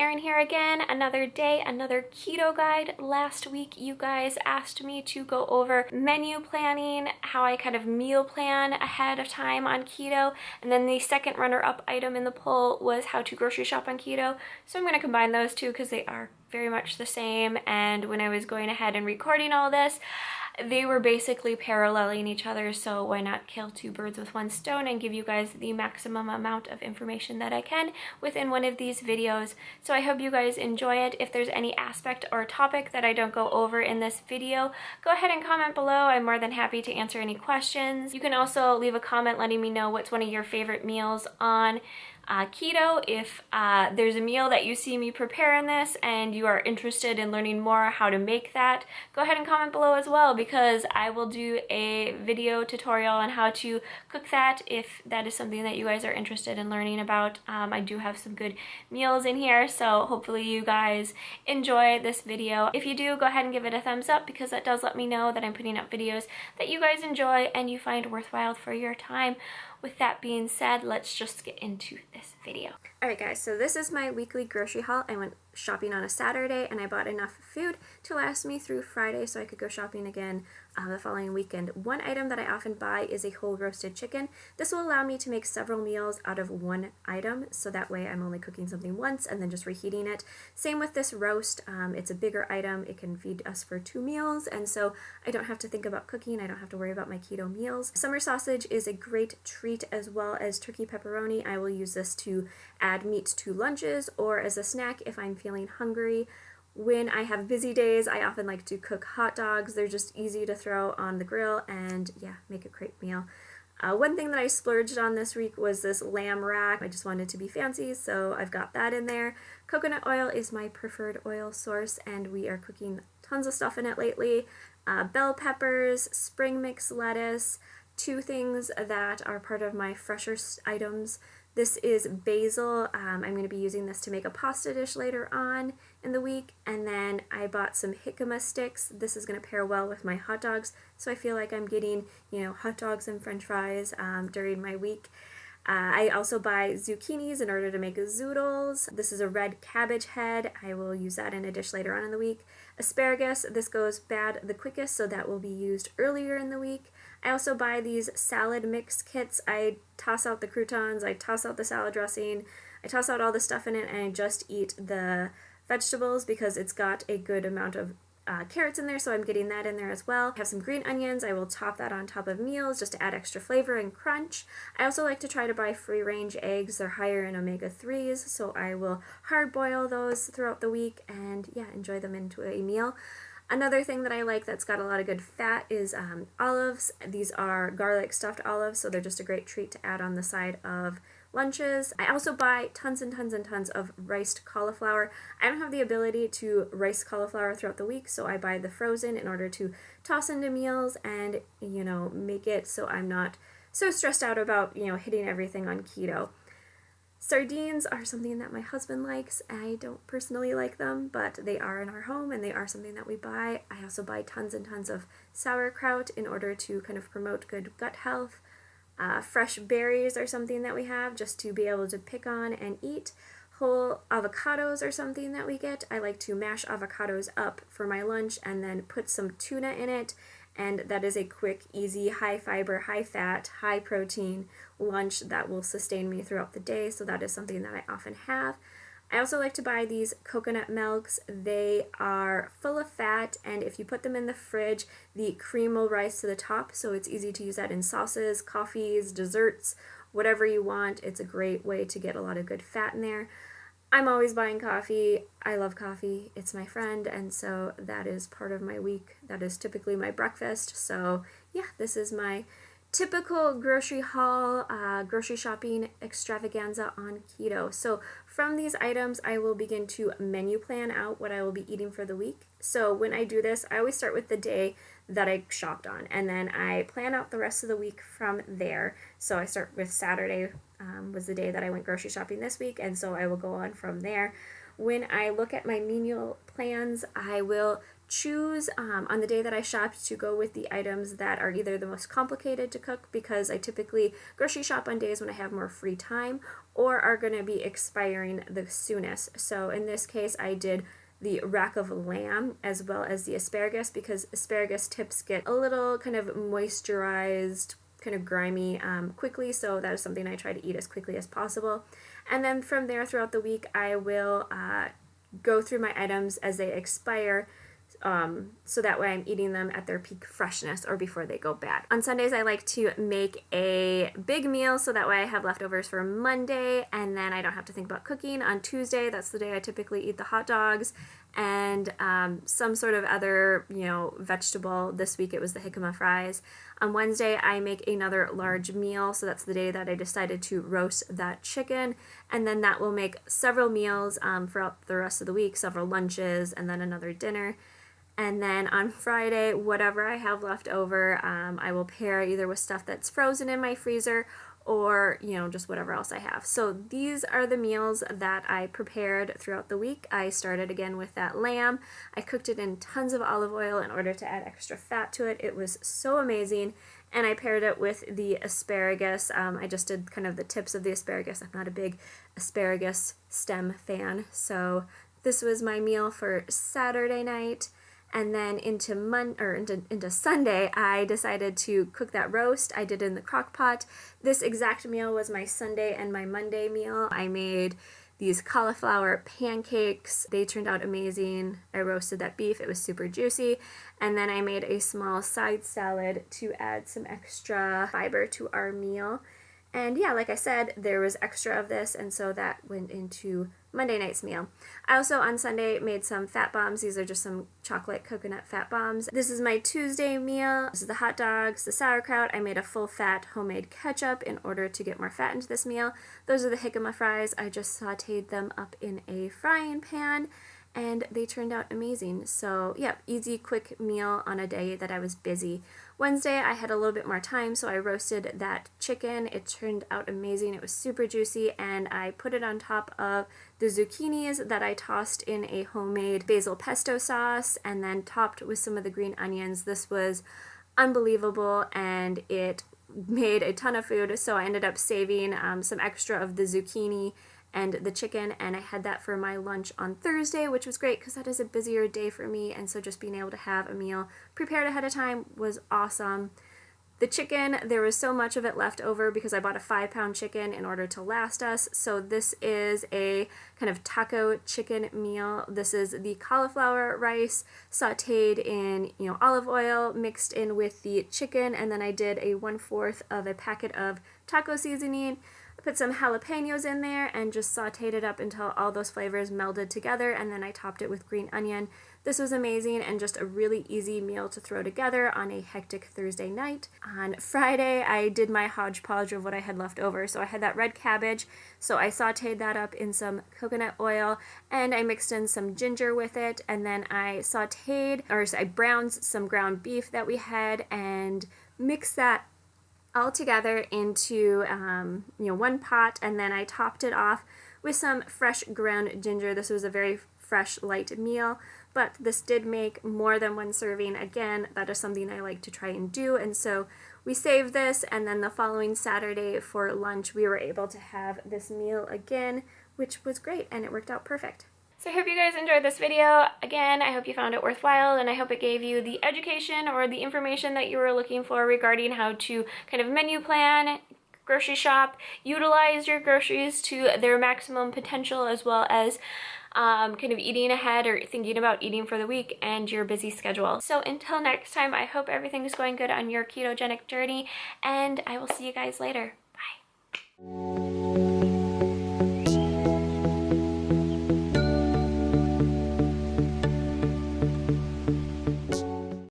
Erin here again. Another day, another keto guide. Last week you guys asked me to go over menu planning, how I kind of meal plan ahead of time on keto, and then the second runner-up item in the poll was how to grocery shop on keto. So I'm going to combine those two because they are very much the same, and when I was going ahead and recording all this, they were basically paralleling each other, so why not kill two birds with one stone and give you guys the maximum amount of information that I can within one of these videos. So I hope you guys enjoy it. If there's any aspect or topic that I don't go over in this video, go ahead and comment below. I'm more than happy to answer any questions. You can also leave a comment letting me know what's one of your favorite meals on keto. If there's a meal that you see me prepare in this and you are interested in learning more how to make that, go ahead and comment below as well, because I will do a video tutorial on how to cook that if that is something that you guys are interested in learning about. I do have some good meals in here, so hopefully you guys enjoy this video. If you do, go ahead and give it a thumbs up, because that does let me know that I'm putting out videos that you guys enjoy and you find worthwhile for your time. With that being said, let's just get into this video. Alright guys, so this is my weekly grocery haul. I went shopping on a Saturday and I bought enough food to last me through Friday so I could go shopping again the following weekend. One item that I often buy is a whole roasted chicken. This will allow me to make several meals out of one item, so that way I'm only cooking something once and then just reheating it. Same with this roast. It's a bigger item. It can feed us for 2 meals, and so I don't have to think about cooking. I don't have to worry about my keto meals. Summer sausage is a great treat, as well as turkey pepperoni. I will use this to add meat to lunches or as a snack if I'm feeling hungry. When I have busy days, I often like to cook hot dogs. They're just easy to throw on the grill and yeah, make a great meal. One thing that I splurged on this week was this lamb rack. I just wanted to be fancy, so I've got that in there. Coconut oil is my preferred oil source, and we are cooking tons of stuff in it lately. Bell peppers, spring mix lettuce, 2 things that are part of my freshest items. This is basil. I'm going to be using this to make a pasta dish later on in the week. And then I bought some jicama sticks. This is going to pair well with my hot dogs, so I feel like I'm getting, hot dogs and french fries during my week. I also buy zucchinis in order to make zoodles. This is a red cabbage head. I will use that in a dish later on in the week. Asparagus, this goes bad the quickest, so that will be used earlier in the week. I also buy these salad mix kits. I toss out the croutons, I toss out the salad dressing, I toss out all the stuff in it, and I just eat the vegetables because it's got a good amount of carrots in there, so I'm getting that in there as well. I have some green onions. I will top that on top of meals just to add extra flavor and crunch. I also like to try to buy free-range eggs. They're higher in omega-3s, so I will hard boil those throughout the week and yeah, enjoy them into a meal. Another thing that I like that's got a lot of good fat is olives. These are garlic stuffed olives, so they're just a great treat to add on the side of lunches. I also buy tons and tons and tons of riced cauliflower. I don't have the ability to rice cauliflower throughout the week, so I buy the frozen in order to toss into meals and, make it so I'm not so stressed out about, hitting everything on keto. Sardines are something that my husband likes. I don't personally like them, but they are in our home and they are something that we buy. I also buy tons and tons of sauerkraut in order to kind of promote good gut health. Fresh berries are something that we have just to be able to pick on and eat. Whole avocados are something that we get. I like to mash avocados up for my lunch and then put some tuna in it, and that is a quick, easy, high fiber, high fat, high protein lunch that will sustain me throughout the day, so that is something that I often have. I also like to buy these coconut milks. They are full of fat, and if you put them in the fridge, the cream will rise to the top, so it's easy to use that in sauces, coffees, desserts, whatever you want. It's a great way to get a lot of good fat in there. I'm always buying coffee. I love coffee. It's my friend, and so that is part of my week. That is typically my breakfast. So yeah, this is my typical grocery haul, grocery shopping extravaganza on keto. So from these items, I will begin to menu plan out what I will be eating for the week. So when I do this, I always start with the day that I shopped on, and then I plan out the rest of the week from there. So I start with Saturday was the day that I went grocery shopping this week, and so I will go on from there. When I look at my menu plans, I will choose on the day that I shopped to go with the items that are either the most complicated to cook, because I typically grocery shop on days when I have more free time, or are going to be expiring the soonest. So in this case, I did the rack of lamb as well as the asparagus, because asparagus tips get a little kind of moisturized, kind of grimy quickly, so that is something I try to eat as quickly as possible. And then from there throughout the week, I will go through my items as they expire, so that way I'm eating them at their peak freshness or before they go bad. On Sundays, I like to make a big meal, so that way I have leftovers for Monday, and then I don't have to think about cooking. On Tuesday, that's the day I typically eat the hot dogs and some sort of other, vegetable. This week it was the jicama fries. On Wednesday, I make another large meal, so that's the day that I decided to roast that chicken, and then that will make several meals throughout the rest of the week, several lunches, and then another dinner. And then on Friday, whatever I have left over, I will pair either with stuff that's frozen in my freezer or, just whatever else I have. So these are the meals that I prepared throughout the week. I started again with that lamb. I cooked it in tons of olive oil in order to add extra fat to it. It was so amazing. And I paired it with the asparagus. I just did kind of the tips of the asparagus. I'm not a big asparagus stem fan. So this was my meal for Saturday night. And then into Sunday, I decided to cook that roast. I did it in the crock pot. This exact meal was my Sunday and my Monday meal. I made these cauliflower pancakes. They turned out amazing. I roasted that beef. It was super juicy. And then I made a small side salad to add some extra fiber to our meal. And yeah, like I said, there was extra of this, and so that went into Monday night's meal. I also on Sunday made some fat bombs. These are just some chocolate coconut fat bombs. This is my Tuesday meal. This is the hot dogs, the sauerkraut. I made a full fat homemade ketchup in order to get more fat into this meal. Those are the jicama fries. I just sauteed them up in a frying pan, and they turned out amazing. So yeah, easy, quick meal on a day that I was busy. Wednesday, I had a little bit more time, so I roasted that chicken. It turned out amazing. It was super juicy, and I put it on top of the zucchinis that I tossed in a homemade basil pesto sauce, and then topped with some of the green onions. This was unbelievable, and it made a ton of food, so I ended up saving some extra of the zucchini and the chicken, and I had that for my lunch on Thursday, which was great because that is a busier day for me, and so just being able to have a meal prepared ahead of time was awesome. The chicken, there was so much of it left over because I bought a 5-pound chicken in order to last us, so this is a kind of taco chicken meal. This is the cauliflower rice sauteed in olive oil mixed in with the chicken, and then I did a 1/4 of a packet of taco seasoning. Put some jalapenos in there and just sauteed it up until all those flavors melded together, and then I topped it with green onion. This was amazing and just a really easy meal to throw together on a hectic Thursday night. On Friday, I did my hodgepodge of what I had left over. So I had that red cabbage, so I sauteed that up in some coconut oil, and I mixed in some ginger with it, and then I browned some ground beef that we had and mixed that all together into one pot, and then I topped it off with some fresh ground ginger. This was a very fresh, light meal, but this did make more than one serving. Again, that is something I like to try and do, and so we saved this, and then the following Saturday for lunch we were able to have this meal again, which was great, and it worked out perfect. So I hope you guys enjoyed this video. Again, I hope you found it worthwhile, and I hope it gave you the education or the information that you were looking for regarding how to kind of menu plan, grocery shop, utilize your groceries to their maximum potential, as well as kind of eating ahead or thinking about eating for the week and your busy schedule. So until next time, I hope everything is going good on your ketogenic journey, and I will see you guys later. Bye.